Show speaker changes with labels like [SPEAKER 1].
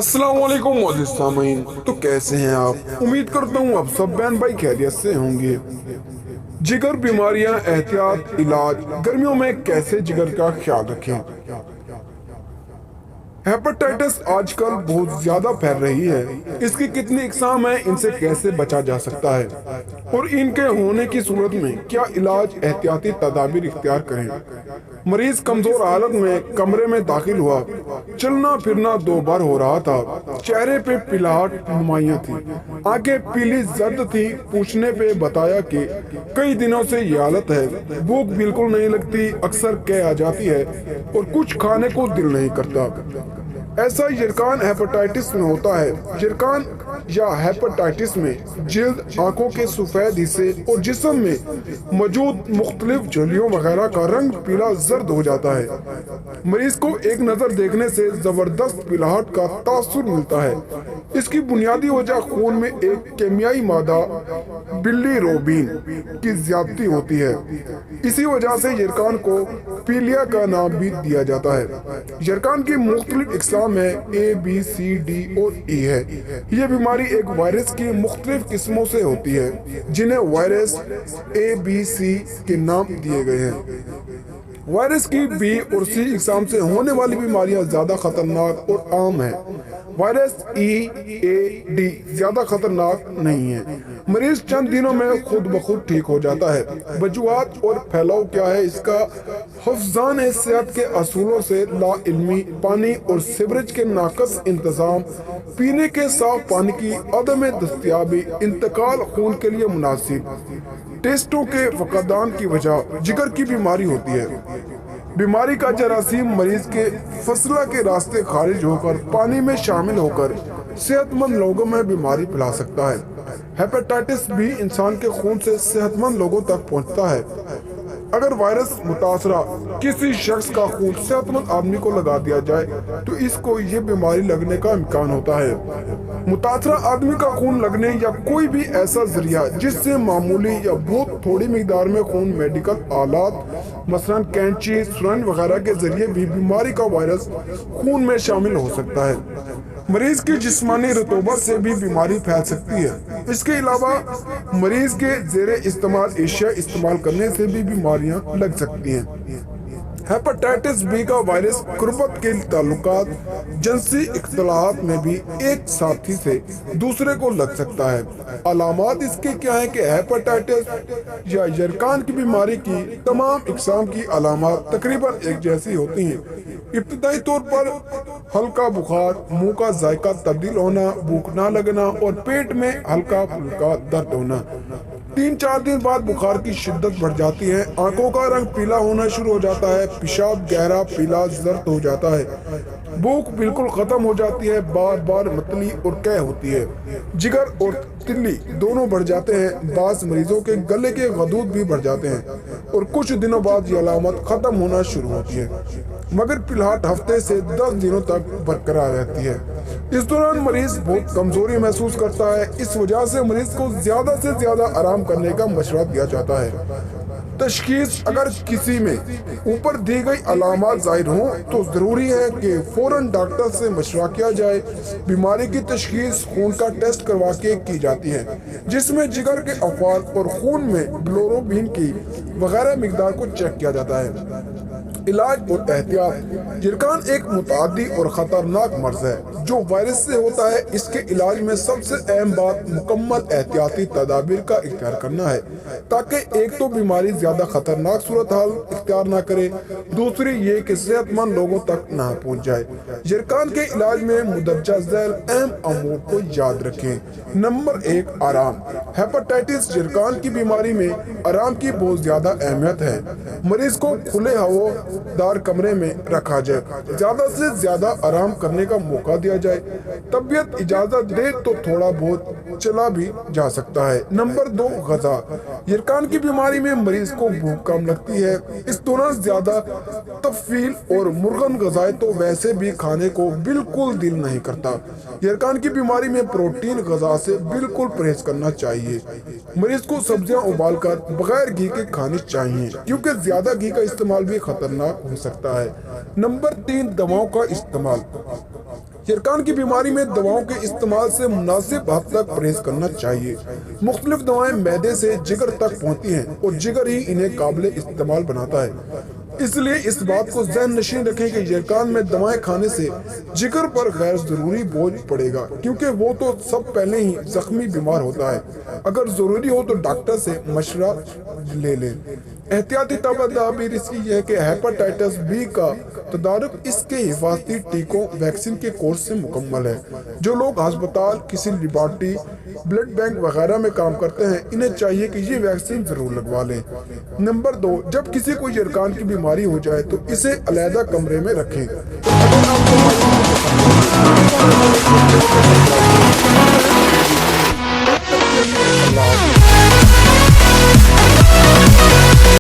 [SPEAKER 1] السلام علیکم معزز سامعین، تو کیسے ہیں آپ؟ امید کرتا ہوں آپ سب بہن بھائی خیریت سے ہوں گے۔ جگر بیماریاں، احتیاط، علاج۔ گرمیوں میں کیسے جگر کا خیال رکھیں؟ ہیپاٹائٹس آج کل بہت زیادہ پھیل رہی ہے۔ اس کی کتنی اقسام ہیں، ان سے کیسے بچا جا سکتا ہے، اور ان کے ہونے کی صورت میں کیا علاج، احتیاطی تدابیر اختیار کریں؟ مریض کمزور حالت میں کمرے میں داخل ہوا، چلنا پھرنا دو بار ہو رہا تھا، چہرے پہ پلاہٹ نمایاں تھی، آنکھیں پیلی زرد تھی۔ پوچھنے پہ بتایا کہ کئی دنوں سے یہ حالت ہے، بھوک بالکل نہیں لگتی، اکثر قے آ جاتی ہے اور کچھ کھانے کو دل نہیں کرتا۔ ایسا جرکان ہیپاٹائٹس میں ہوتا ہے۔ جرکان یا ہیپاٹائٹس میں جلد، آنکھوں کے سفید حصے اور جسم میں موجود مختلف جھلیوں وغیرہ کا رنگ پیلا زرد ہو جاتا ہے۔ مریض کو ایک نظر دیکھنے سے زبردست پلاہٹ کا تاثر ملتا ہے۔ اس کی بنیادی وجہ خون میں ایک کیمیائی مادہ بلی کی زیادتی ہوتی ہے۔ اسی وجہ سے جرکان کو پیلیا کا نام بھی دیا جاتا ہے۔ جرکان کی مختلف اقسام ہیں، A B C D اور E ہے۔ یہ بیماری ایک وائرس کی مختلف قسموں سے ہوتی ہے، جنہیں وائرس A B C کے نام دیے گئے ہیں۔ وائرس کی B اور C اقسام سے ہونے والی بیماریاں زیادہ خطرناک اور عام ہیں۔ وائرس E A D زیادہ خطرناک نہیں ہیں۔ مریض چند دنوں میں خود بخود ٹھیک ہو جاتا ہے۔ وجوہات اور پھیلاؤ کیا ہے اس کا؟ حفظان صحت کے اصولوں سے لا علمی، پانی اور سیوریج کے ناقص انتظام، پینے کے صاف پانی کی عدم دستیابی، انتقال خون کے لیے مناسب ٹیسٹوں کے فقدان کی وجہ جگر کی بیماری ہوتی ہے۔ بیماری کا جراثیم مریض کے فضلہ کے راستے خارج ہو کر پانی میں شامل ہو کر صحت مند لوگوں میں بیماری پھیلا سکتا ہے۔ ہیپاٹائٹس بھی انسان کے خون سے صحت مند لوگوں تک پہنچتا ہے۔ اگر وائرس متاثرہ کسی شخص کا خون صحت مند آدمی کو لگا دیا جائے تو اس کو یہ بیماری لگنے کا امکان ہوتا ہے۔ متاثرہ آدمی کا خون لگنے یا کوئی بھی ایسا ذریعہ جس سے معمولی یا بہت تھوڑی مقدار میں خون میڈیکل آلات مثلاً کینچی، سرنج وغیرہ کے ذریعے بھی بیماری کا وائرس خون میں شامل ہو سکتا ہے۔ مریض کی جسمانی رطوبت سے بھی بیماری پھیل سکتی ہے۔ اس کے علاوہ مریض کے زیر استعمال اشیاء استعمال کرنے سے بھی بیماریاں لگ سکتی ہیں۔ ہیپاٹائٹس بی کا وائرس قربت کے تعلقات، جنسی اختلاط میں بھی ایک ساتھی سے دوسرے کو لگ سکتا ہے۔ علامات اس کے کیا ہیں کہ ہیپاٹائٹس یا جرکان کی بیماری کی تمام اقسام کی علامات تقریباً ایک جیسی ہوتی ہیں۔ ابتدائی طور پر ہلکا بخار، منہ کا ذائقہ تبدیل ہونا، بھوک نہ لگنا اور پیٹ میں ہلکا پھلکا درد ہونا۔ 3-4 دن بعد بخار کی شدت بڑھ جاتی ہے، آنکھوں کا رنگ پیلا ہونا شروع ہو جاتا ہے، پیشاب گہرا پیلا زرد ہو جاتا ہے، بھوک بالکل ختم ہو جاتی ہے، بار بار متلی اور قے ہوتی ہے، جگر اور تلی دونوں بڑھ جاتے ہیں، بعض مریضوں کے گلے کے غدود بھی بڑھ جاتے ہیں اور کچھ دنوں بعد یہ علامت ختم ہونا شروع ہوتی ہے، مگر پلاہٹ ہفتے سے 10 دنوں تک برقرار رہتی ہے۔ اس دوران مریض بہت کمزوری محسوس کرتا ہے۔ اس وجہ سے مریض کو زیادہ سے زیادہ آرام کرنے کا مشورہ دیا جاتا ہے۔ تشخیص: اگر کسی میں اوپر دی گئی علامات ظاہر ہوں تو ضروری ہے کہ فوراً ڈاکٹر سے مشورہ کیا جائے۔ بیماری کی تشخیص خون کا ٹیسٹ کروا کے کی جاتی ہے، جس میں جگر کے افعال اور خون میں بلوروبین کی وغیرہ مقدار کو چیک کیا جاتا ہے۔ علاج اور احتیاط: جرکان ایک متعدی اور خطرناک مرض ہے جو وائرس سے ہوتا ہے۔ اس کے علاج میں سب سے اہم بات مکمل احتیاطی تدابیر کا اختیار کرنا ہے تاکہ ایک تو بیماری زیادہ خطرناک صورتحال اختیار نہ کرے، دوسری یہ کہ صحت مند لوگوں تک نہ پہنچ جائے۔ جرکان کے علاج میں مندرجہ ذیل اہم امور کو یاد رکھیں۔ نمبر 1، آرام۔ ہیپاٹائٹس جرکان کی بیماری میں آرام کی بہت زیادہ اہمیت ہے۔ مریض کو کھلے دار کمرے میں رکھا جائے، زیادہ سے زیادہ آرام کرنے کا موقع دیا جائے، طبیعت اجازت دے تو تھوڑا بہت چلا بھی جا سکتا ہے۔ نمبر 2، غذا۔ جرکان کی بیماری میں مریض کو بھوک کم لگتی ہے۔ اس دوران زیادہ تفیل اور مرغن غذائیں تو ویسے بھی کھانے کو بالکل دل نہیں کرتا۔ جرکان کی بیماری میں پروٹین غذا سے بالکل پرہیز کرنا چاہیے۔ مریض کو سبزیاں ابال کر بغیر گھی کے کھانی چاہیے کیونکہ زیادہ گھی کا استعمال بھی خطرناک ہو سکتا ہے۔ نمبر 3، دواؤں کا استعمال۔ یرکان کی بیماری میں دواؤں کے استعمال سے مناسب حد تک پرہیز کرنا چاہیے۔ مختلف دوائیں معدے سے جگر تک پہنچتی ہیں اور جگر ہی انہیں قابل استعمال بناتا ہے۔ اس لیے اس بات کو ذہن نشین رکھیں کہ یرکان میں دوائیں کھانے سے جگر پر غیر ضروری بوجھ پڑے گا، کیونکہ وہ تو سب پہلے ہی زخمی بیمار ہوتا ہے۔ اگر ضروری ہو تو ڈاکٹر سے مشورہ لے لیں۔ احتیاطی تدابیر اس کی یہ ہے کہ ہیپاٹائٹس بی کا تدارک اس کے حفاظتی ٹیکوں ویکسین کے کورس سے مکمل ہے۔ جو لوگ ہسپتال، کسی لیبارٹری، بلڈ بینک وغیرہ میں کام کرتے ہیں، انہیں چاہیے کہ یہ ویکسین ضرور لگوا لیں۔ نمبر 2، جب کسی کو یرکان کی بیماری ہو جائے تو اسے علیحدہ کمرے میں رکھیں۔